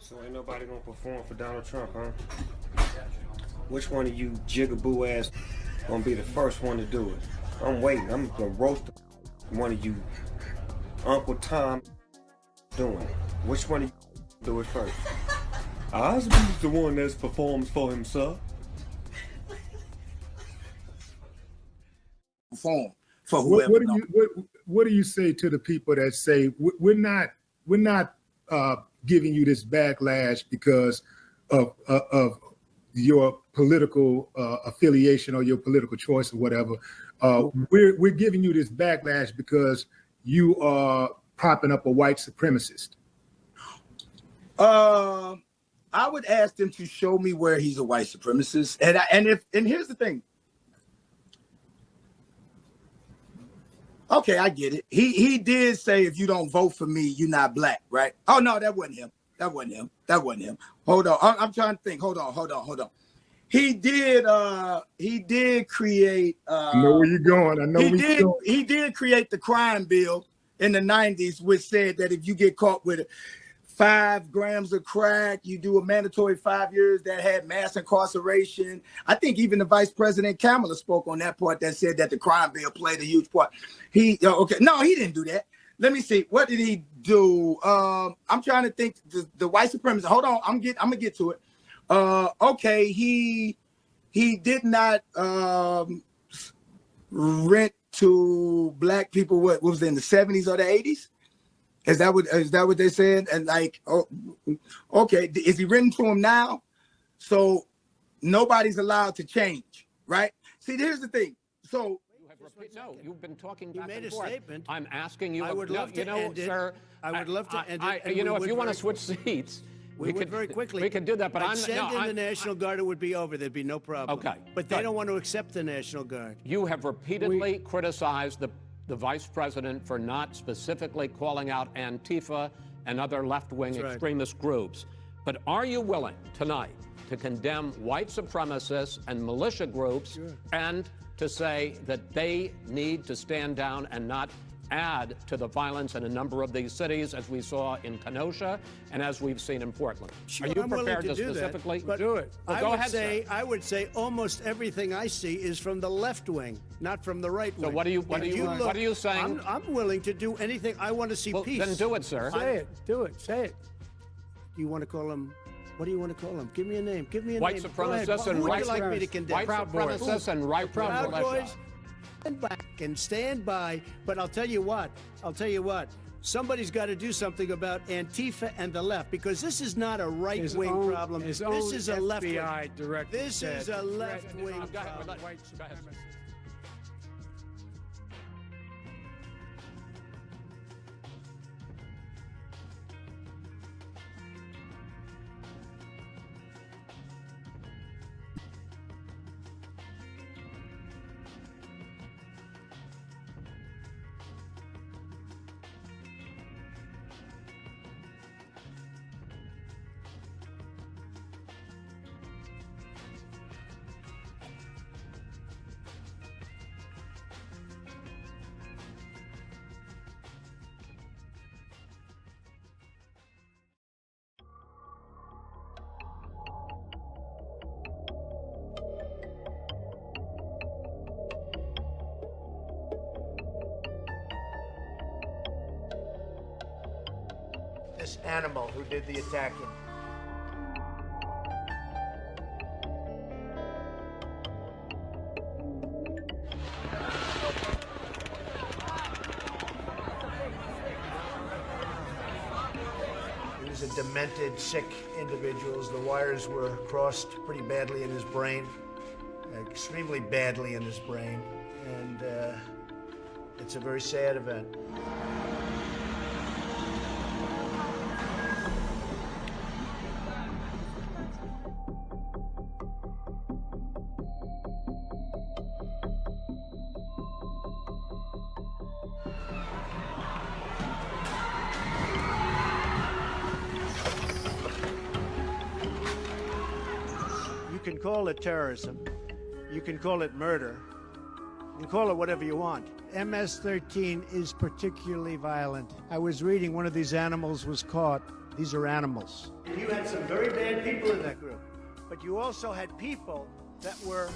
So ain't nobody gonna perform for Donald Trump, huh? Which one of you jigaboo ass gonna be the first one to do it? I'm waiting. I'm gonna roast one of you Uncle Tom doing it. Which one of you do it first? Osby's the one that performs for himself. Perform for whoever. What do you say to the people that say we're not giving you this backlash because of your political affiliation or your political choice or whatever? We're giving you this backlash because you are propping up a white supremacist. I would ask them to show me where he's a white supremacist, and here's the thing. Okay, I get it. He did say if you don't vote for me, you're not black, right? Oh no, that wasn't him. That wasn't him. Hold on, I'm trying to think. Hold on. He did create. I know where you're going. I know where you're going. He did create the crime bill in the 90s, which said that if you get caught with 5 grams of crack, you do a mandatory 5 years. That had mass incarceration. I think even the Vice President Kamala spoke on that part that said that the crime bill played a huge part. He didn't do that. Let me see. What did he do? I'm trying to think. The white supremacist. Hold on. I'm gonna get to it. Okay. He did not rent to black people. What was it, in the 70s or the 80s? Is that what they said? And like, oh, okay, is he written to him now? So nobody's allowed to change, right? See, here's the thing. So you've been talking back made and a forth. Statement. I'm asking you. I would love to end it. Sir, I would love to end it. If you want to switch seats, we could very quickly. We could do that, but I'd send in the National Guard, it would be over. There'd be no problem. Okay. But they don't want to accept the National Guard. You have repeatedly criticized the vice president for not specifically calling out Antifa and other left-wing extremist groups. But are you willing tonight to condemn white supremacists and militia groups and to say that they need to stand down and not add to the violence in a number of these cities, as we saw in Kenosha and as we've seen in Portland? Sure, are you I'm prepared to specifically do it? Well, go ahead, I would say almost everything I see is from the left wing, not from the right wing. So what are you saying? I'm willing to do anything. I want to see peace. Then do it, sir. Say it. Do it. Say it. You want to call him? What do you want to call him? Give me a name. Give me a white name. Supremacists and who would you like me to condemn? White supremacists and right Proud Boys. Stand back and stand by. But I'll tell you what. Somebody's got to do something about Antifa and the left, because this is not a right-wing problem. This is a left-wing. This is a left-wing problem. This animal who did the attacking. He was a demented, sick individual. The wires were crossed pretty badly in his brain, extremely badly in his brain, and it's a very sad event. You can call it terrorism. You can call it murder. You can call it whatever you want. MS-13 is particularly violent. I was reading one of these animals was caught These are animals. You had some very bad people in that group, but you also had people that were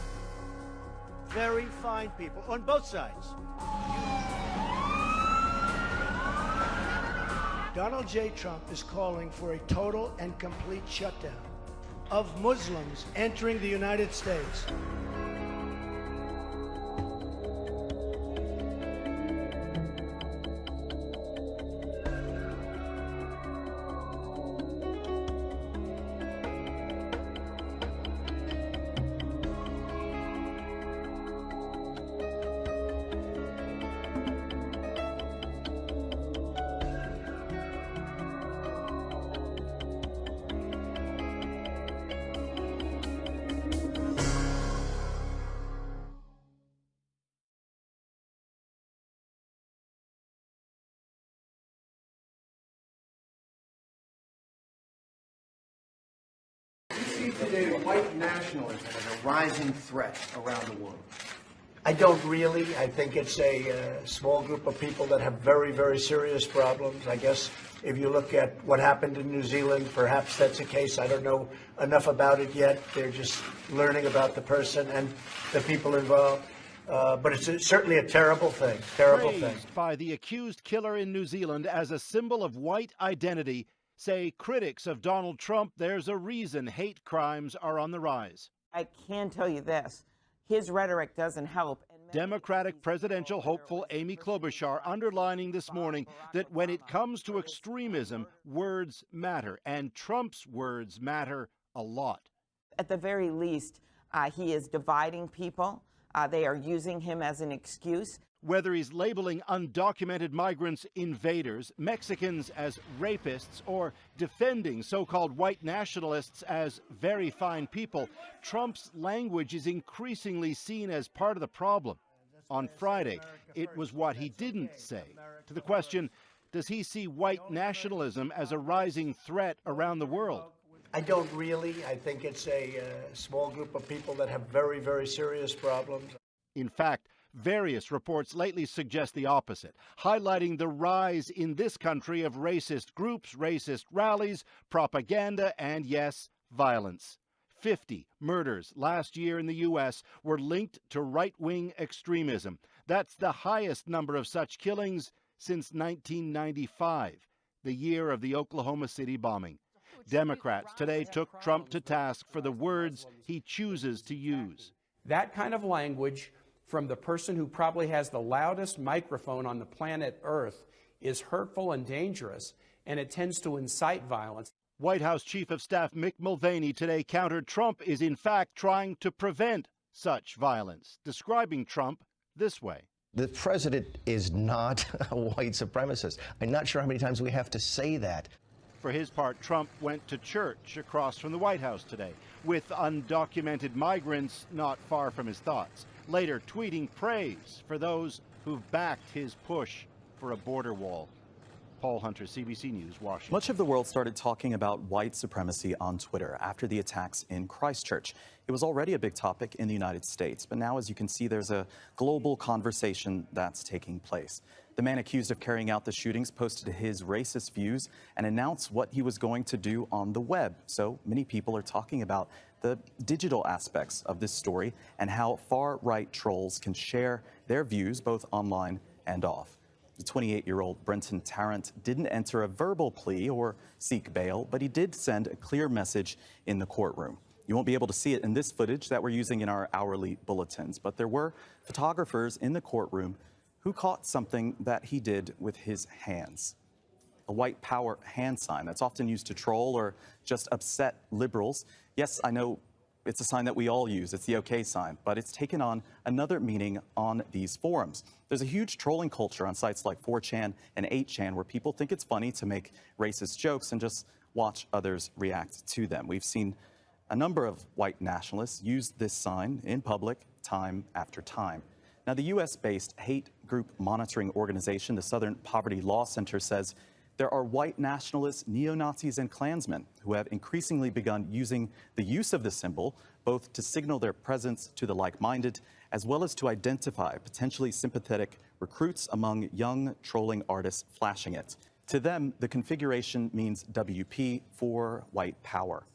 very fine people on both sides. Donald J. Trump is calling for a total and complete shutdown of Muslims entering the United States. Today, white nationalism is a rising threat around the world. I don't really. I think it's a small group of people that have very, very serious problems. I guess if you look at what happened in New Zealand, perhaps that's a case. I don't know enough about it yet. They're just learning about the person and the people involved. But it's certainly a terrible thing. Terrible thing. Praised by the accused killer in New Zealand as a symbol of white identity, say critics of Donald Trump there's a reason hate crimes are on the rise. I can tell you this, his rhetoric doesn't help. Democratic presidential hopeful Amy Klobuchar underlining this morning that when it comes to extremism, words matter, and Trump's words matter a lot. At the very least, he is dividing people. They are using him as an excuse. Whether he's labeling undocumented migrants invaders, Mexicans as rapists, or defending so-called white nationalists as very fine people, Trump's language is increasingly seen as part of the problem. On Friday, it was what he didn't say. To the question, does he see white nationalism as a rising threat around the world? I don't really. I think it's a small group of people that have very, very serious problems. In fact, various reports lately suggest the opposite, highlighting the rise in this country of racist groups, racist rallies, propaganda, and yes, violence. 50 murders last year in the U.S. were linked to right-wing extremism. That's the highest number of such killings since 1995, the year of the Oklahoma City bombing. Democrats today took Trump to task for the words he chooses to use. That kind of language from the person who probably has the loudest microphone on the planet Earth is hurtful and dangerous, and it tends to incite violence. White House Chief of Staff Mick Mulvaney today countered Trump is in fact trying to prevent such violence, describing Trump this way. The president is not a white supremacist. I'm not sure how many times we have to say that. For his part, Trump went to church across from the White House today, with undocumented migrants not far from his thoughts, later tweeting praise for those who've backed his push for a border wall. Paul Hunter, CBC News, Washington. Much of the world started talking about white supremacy on Twitter after the attacks in Christchurch. It was already a big topic in the United States, but now, as you can see, there's a global conversation that's taking place. The man accused of carrying out the shootings posted his racist views and announced what he was going to do on the web. So many people are talking about the digital aspects of this story and how far-right trolls can share their views both online and off. The 28-year-old Brenton Tarrant didn't enter a verbal plea or seek bail, but he did send a clear message in the courtroom. You won't be able to see it in this footage that we're using in our hourly bulletins, but there were photographers in the courtroom who caught something that he did with his hands. A white power hand sign that's often used to troll or just upset liberals. Yes, I know it's a sign that we all use. It's the OK sign, but it's taken on another meaning on these forums. There's a huge trolling culture on sites like 4chan and 8chan where people think it's funny to make racist jokes and just watch others react to them. We've seen a number of white nationalists use this sign in public time after time. Now, the U.S.-based hate group monitoring organization, the Southern Poverty Law Center, says there are white nationalists, neo-Nazis, and Klansmen who have increasingly begun using the use of the symbol both to signal their presence to the like-minded as well as to identify potentially sympathetic recruits among young trolling artists flashing it. To them, the configuration means WP for white power.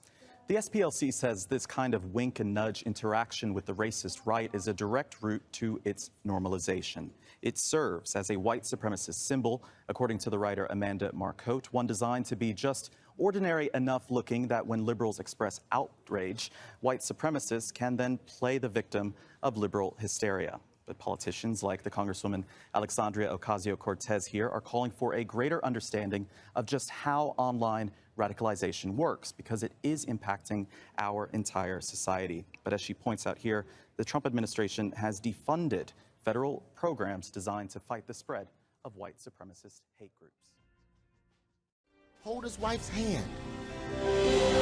The SPLC says this kind of wink and nudge interaction with the racist right is a direct route to its normalization. It serves as a white supremacist symbol, according to the writer Amanda Marcotte, one designed to be just ordinary enough looking that when liberals express outrage, white supremacists can then play the victim of liberal hysteria. But politicians like the Congresswoman Alexandria Ocasio-Cortez here are calling for a greater understanding of just how online radicalization works, because it is impacting our entire society. But as she points out here, the Trump administration has defunded federal programs designed to fight the spread of white supremacist hate groups. Hold his wife's hand.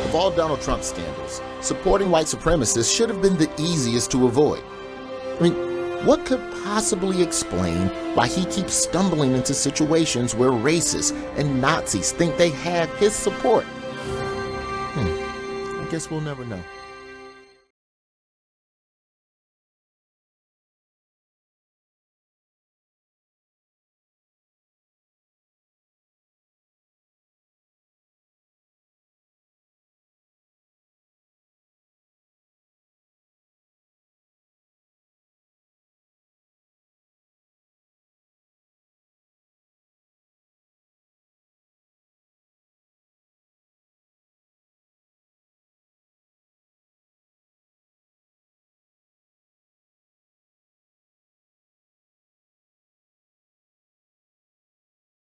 Of all Donald Trump's scandals, supporting white supremacists should have been the easiest to avoid. I mean, what could possibly explain why he keeps stumbling into situations where racists and Nazis think they have his support? I guess we'll never know.